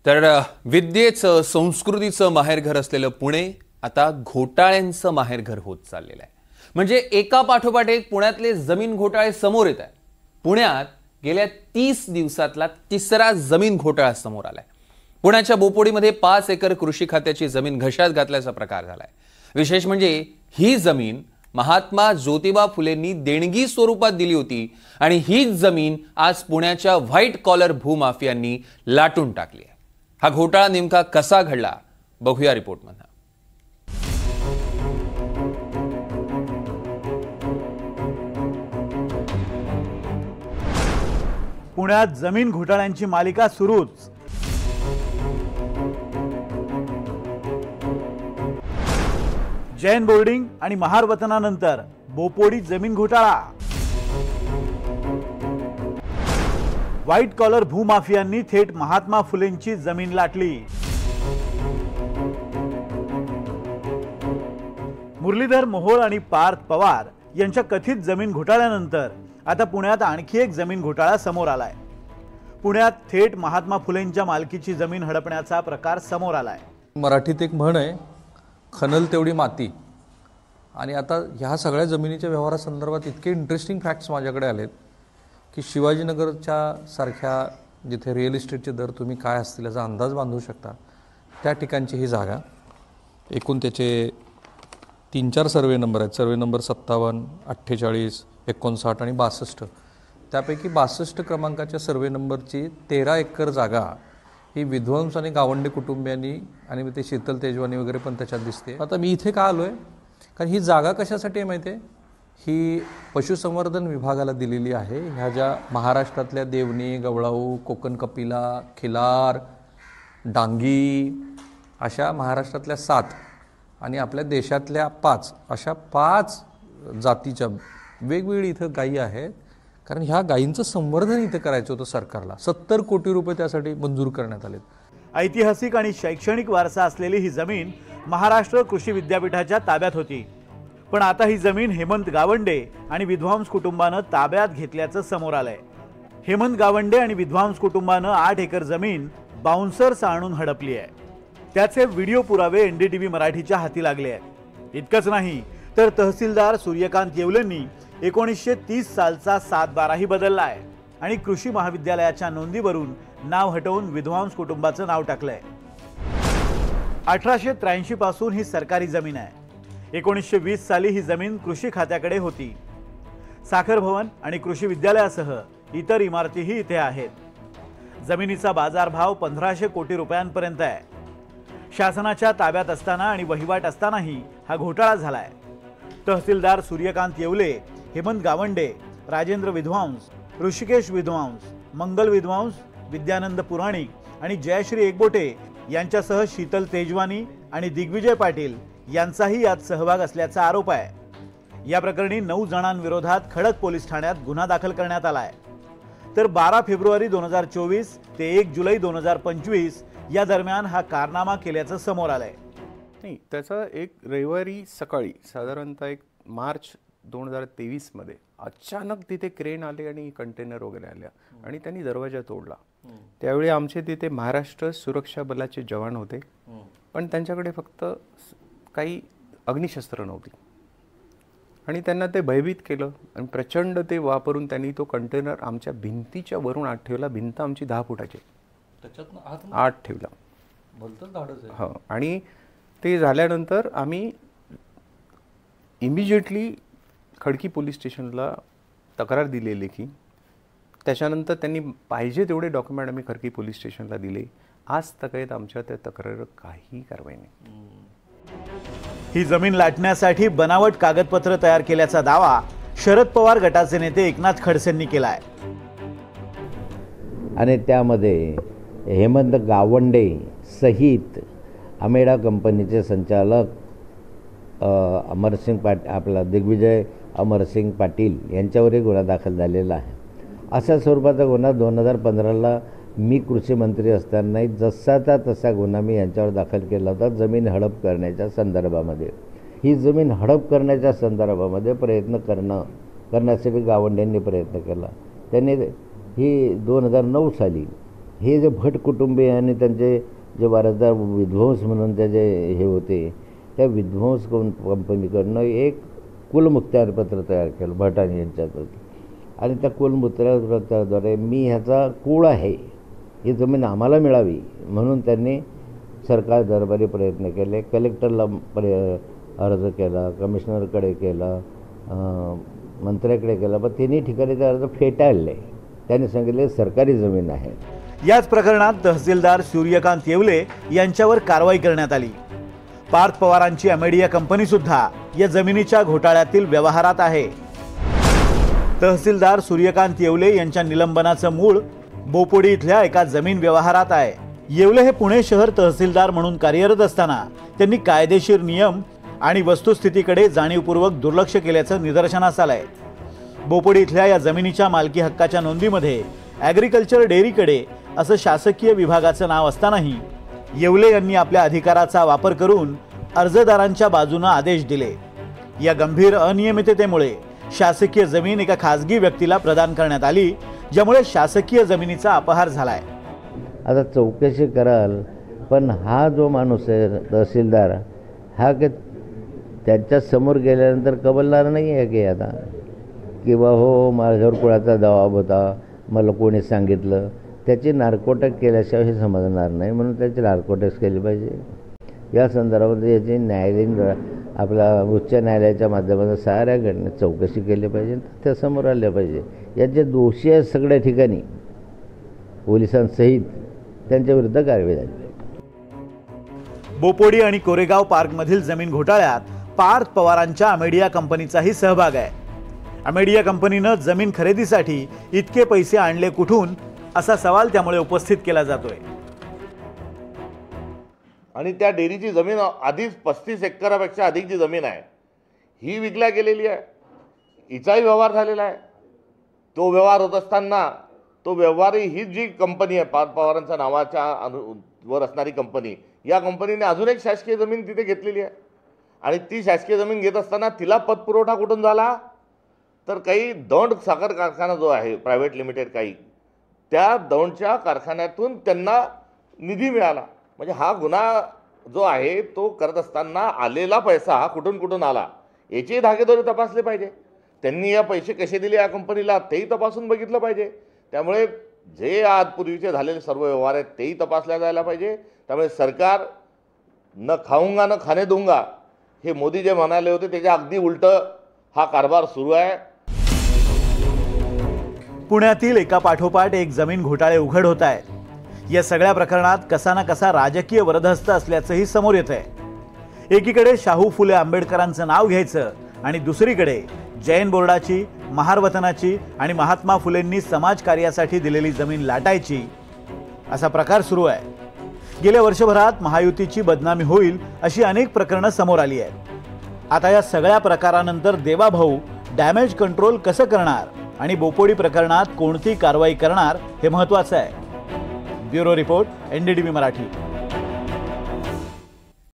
तर विद्येचं संस्कृतीचं माहेरघर असलेलं पुणे आता घोटाळ्यांचं माहेरघर होत चाललेलं आहे। म्हणजे एका पाठोपाठ एक पुण्यातले जमीन घोटाळे समोर येत आहेत। पुण्यात गेल्या 30 दिवसातला तिसरा जमीन घोटाळा समोर आलाय। पुण्याच्या बोपोडीमध्ये 5 एकर कृषी खात्याची जमीन घशात घातल्याचा प्रकार झालाय। विशेष म्हणजे ही जमीन महात्मा ज्योतिबा फुलेंनी देणगी स्वरूपात दिली होती आणि हीच जमीन आज पुण्याच्या व्हाईट कॉलर भूमाफियांनी लाटून टाकली आहे। हा घोटाळा नेमका कसा घडला बघूया रिपोर्टमध्ये। पुण्यात जमीन घोटाळ्यांची मालिका सुरूच। जैन बोर्डिंग आणि महार वतनानंतर बोपोडी जमीन घोटाळा। व्हाईट कॉलर भूमाफियांनी थेट महात्मा फुलेंची जमीन लाटली। मुरलीधर मोहोळ आणि पार्थ पवार यांच्या कथित जमीन घोटाळ्यानंतर आता पुण्यात आणखी एक जमीन घोटाळा समोर आलाय। पुण्यात थेट महात्मा फुलेंच्या मालकीची जमीन हडपण्याचा प्रकार समोर आलाय। मराठीत एक म्हण आहे, खणल तेवढी माती। आणि आता ह्या सगळ्या जमिनीच्या व्यवहारासंदर्भात इतके इंटरेस्टिंग फॅक्ट्स माझ्याकडे आलेत की शिवाजीनगरच्या सारख्या जिथे रिअल इस्टेटचे दर तुम्ही काय असतील याचा अंदाज बांधू शकता त्या ठिकाणची ही जागा। एकूण त्याचे 3-4 सर्वे नंबर आहेत। सर्वे नंबर 57, 48, 59 आणि 62। त्यापैकी 62 क्रमांकाच्या सर्वे नंबरची 13 एकर जागा ही विध्वंस आणि गावंडे कुटुंबियांनी आणि ते शीतल तेजवानी वगैरे पण त्याच्यात दिसते। आता मी इथे का आलो आहे, कारण ही जागा कशासाठी आहे माहिती आहे, ही पशुसंवर्धन विभागाला दिलेली आहे। ह्या ज्या महाराष्ट्रातल्या देवणी, गवळाऊ, कोकण कपिला, खिलार, डांगी अशा महाराष्ट्रातल्या 7 आणि आपल्या देशातल्या 5 अशा 5 जातीच्या वेगवेगळी इथं गायी आहेत। कारण ह्या गायींचं संवर्धन इथं करायचं होतं सरकारला। 70 कोटी रुपये त्यासाठी मंजूर करण्यात आले। ऐतिहासिक आणि शैक्षणिक वारसा असलेली ही जमीन महाराष्ट्र कृषी विद्यापीठाच्या ताब्यात होती। पण आता ही जमीन हेमंत गावंडे आणि विद्वांस कुटुंबानं ताब्यात घेतल्याचं समोर आलंय। हेमंत गावंडे आणि विद्वांस कुटुंबानं 8 एकर जमीन बाउन्सर्स आणून हडपली आहे। त्याचे व्हिडिओ पुरावे NDTV मराठीच्या हाती लागले आहेत। इतकंच नाही तर तहसीलदार सूर्यकांत येवलेंनी 1930 सालचा 7-12 ही बदलला आहे आणि कृषी महाविद्यालयाच्या नोंदीवरून नाव हटवून विद्वांस कुटुंबाचं नाव टाकलंय। 1883 पासून ही सरकारी जमीन आहे। 1920 साली ही जमीन कृषी खात्याकडे होती। साखर भवन आणि कृषी विद्यालयासह इतर इमारतीही इथे आहेत। जमिनीचा बाजारभाव 1500 कोटी रुपयांपर्यंत आहे। शासनाच्या ताब्यात असताना आणि वहिवाट असतानाही हा घोटाळा झालाय। तहसीलदार सूर्यकांत येवले, हेमंत गावंडे, राजेंद्र विद्वांस, ऋषिकेश विद्वांस, मंगल विद्वांस, विद्यानंद पुराणिक आणि जयश्री एकबोटे यांच्यासह शीतल तेजवानी आणि दिग्विजय पाटील यांचाही यात सहभाग असल्याचा आरोप आहे। या प्रकरणी 9 जणांविरोधात खडक पोलीस ठाण्यात गुन्हा दाखल करण्यात आलाय। तर 12 फेब्रुवारी 2024 ते 1 जुलै 2025 या दरम्यान हा कारनामा केल्याचं समोर आलंय। नाही, त्याचा एक रविवारी सकाळी साधारणतः 1 मार्च 2023 मध्ये अचानक तिथे क्रेन आले आणि कंटेनर वगैरे आल्या आणि त्यांनी दरवाजा तोडला। त्यावेळी आमचे तिथे महाराष्ट्र सुरक्षा बलाचे जवान होते, पण त्यांच्याकडे फक्त काही अग्निशस्त्र नव्हती आणि त्यांना ते भयभीत केलं आणि प्रचंड ते वापरून त्यांनी तो कंटेनर आमच्या भिंतीच्या वरून आत ठेवला। भिंत आमची 10 फुटाची, त्याच्यात आत ठेवला। हो, आणि ते झाल्यानंतर आम्ही इमिजिएटली खडकी पोलीस स्टेशनला तक्रार दिलेली की त्याच्यानंतर त्यांनी पाहिजे तेवढे डॉक्युमेंट आम्ही खडकी पोलीस स्टेशनला दिले। आज तक आमच्या त्या तक्रारीवर काही कारवाई नाही। ही जमीन लाटण्यासाठी बनावट कागदपत्र तयार केल्याचा दावा शरद पवार गटाचे नेते एकनाथ खडसेंनी केलाय। आणि त्यामध्ये हेमंत गावंडे सहित अमेडा कंपनीचे संचालक अमरसिंग आपला दिग्विजय अमरसिंग पाटील यांच्यावरही गुन्हा दाखल झालेला आहे। अशा स्वरूपाचा गुन्हा 2015ला मी कृषी मंत्री असतानाही जसाचा तसा गुन्हा मी यांच्यावर दाखल केला होता। जमीन हडप करण्याच्या संदर्भामध्ये ही जमीन हडप करण्याच्या संदर्भामध्ये प्रयत्न करण्यासाठी गावंडेंनी प्रयत्न केला। त्यांनी ही 2009 साली हे जे भट कुटुंबीय आणि त्यांचे जे वारसदार विध्वंस म्हणून त्याचे हे होते, त्या विध्वंस कंपनीकडनं एक कुलमुखत्यारपत्र तयार केलं भटानी यांच्यात, आणि त्या कुलमुखत्यारपत्राद्वारे मी ह्याचा कुळ आहे, ही जमीन आम्हाला मिळावी म्हणून त्यांनी सरकार दरबारी प्रयत्न केले. कलेक्टरला अर्ज केला, कमिशनरकडे केला, मंत्र्याकडे केला, पण तिन्ही ठिकाणी ते अर्ज फेटाळले. त्यांनी सांगितले सरकारी जमीन आहे. याच प्रकरणात तहसीलदार सूर्यकांत येवले यांच्यावर कारवाई करण्यात आली. पार्थ पवारांची अमेडिया कंपनी सुद्धा या जमिनीच्या घोटाळ्यातील व्यवहारात आहे. तहसीलदार सूर्यकांत येवले यांच्या निलंबनाचं मूळ बोपोडी इथल्या एका जमीन व्यवहारात आहे. येवले हे पुणे शहर तहसीलदार म्हणून कार्यरत असताना त्यांनी कायदेशीर नियम आणि वस्तुस्थितीकडे जाणीवपूर्वक दुर्लक्ष केल्याचं निदर्शनास आलंय. बोपोडी इथल्या या जमिनीच्या मालकी हक्काच्या नोंदीमध्ये ॲग्रिकल्चर डेअरीकडे असं शासकीय विभागाचं नाव असतानाही येवले यांनी आपल्या अधिकाराचा वापर करून अर्जदारांच्या बाजूने आदेश दिले. या गंभीर अनियमिततेमुळे शासकीय जमीन एका खासगी व्यक्तीला प्रदान करण्यात आली, ज्यामुळे शासकीय जमिनीचा अपहार झालाय. आता चौकशी कराल, पण हा जो माणूस आहे तहसीलदार, हा की त्यांच्या समोर गेल्यानंतर कबलणार नाही आहे की आता किंवा हो माझ्यावर कुणाचा दबाव होता, मला कोणी सांगितलं, त्याची नार्कोटेक्स केल्याशिवाय हे समजणार नाही. म्हणून त्याची नार्कोटेक्स केली पाहिजे. या संदर्भामध्ये याची न्यायालयीन आपल्या उच्च न्यायालयाच्या माध्यमातून साऱ्या घटनेत चौकशी केली पाहिजे, त्या समोर आल्या पाहिजे. यात जे दोषी आहेत सगळ्या ठिकाणी पोलिसांसहित त्यांच्या विरुद्ध कारवाई झाली. बोपोडी आणि कोरेगाव पार्कमधील जमीन घोटाळ्यात पार्थ पवारांच्या अमेडिया कंपनीचाही सहभाग आहे. अमेडिया कंपनीनं जमीन खरेदीसाठी इतके पैसे आणले कुठून, असा सवाल त्यामुळे उपस्थित केला जातोय. आणि त्या डेअरीची जमीन आधीच 35 एकरापेक्षा अधिकची जमीन आहे, ही विकल्या गेलेली आहे. हिचाही व्यवहार झालेला आहे. तो व्यवहार होत असताना तो व्यवहारी ही जी कंपनी आहे पार्थ पवारांच्या नावाच्या वर असणारी कंपनी, या कंपनीने अजून एक शासकीय जमीन तिथे घेतलेली आहे. आणि ती शासकीय जमीन घेत असताना तिला पतपुरवठा कुठून झाला, तर काही दौंड साखर कारखाना जो आहे प्रायव्हेट लिमिटेड, काही त्या दौंडच्या कारखान्यातून त्यांना निधी मिळाला. म्हणजे हा गुन्हा जो आहे तो करत असताना आलेला पैसा हा कुठून कुठून आला याची धागेदोरे तपासले पाहिजे. त्यांनी या पैसे कसे दिले या कंपनीला तेही तपासून बघितलं पाहिजे. त्यामुळे जे आजपूर्वीचे झालेले सर्व व्यवहार आहेत तेही तपासल्या जायला पाहिजे. त्यामुळे सरकार न खाऊंगा न खाणे दूंगा हे मोदी जे म्हणाले होते त्याच्या अगदी उलटं हा कारभार सुरू आहे. पुण्यातील एका पाठोपाठ एक जमीन घोटाळे उघड होत आहेत. या सगळ्या प्रकरणात कसा ना कसा राजकीय वरदहस्त असल्याचंही समोर येत आहे. एकीकडे शाहू फुले आंबेडकरांचं नाव घ्यायचं आणि दुसरीकडे जैन बोर्डाची, महारवतनाची आणि महात्मा फुलेंनी समाजकार्यासाठी दिलेली जमीन लाटायची, असा प्रकार सुरू आहे. गेल्या वर्षभरात महायुतीची बदनामी होईल अशी अनेक प्रकरणं समोर आली आहेत. आता या सगळ्या प्रकारानंतर देवाभाऊ डॅमेज कंट्रोल कसं करणार आणि बोपोडी प्रकरणात कोणती कारवाई करणार हे महत्त्वाचं आहे. Bureau report, NDTV Marathi.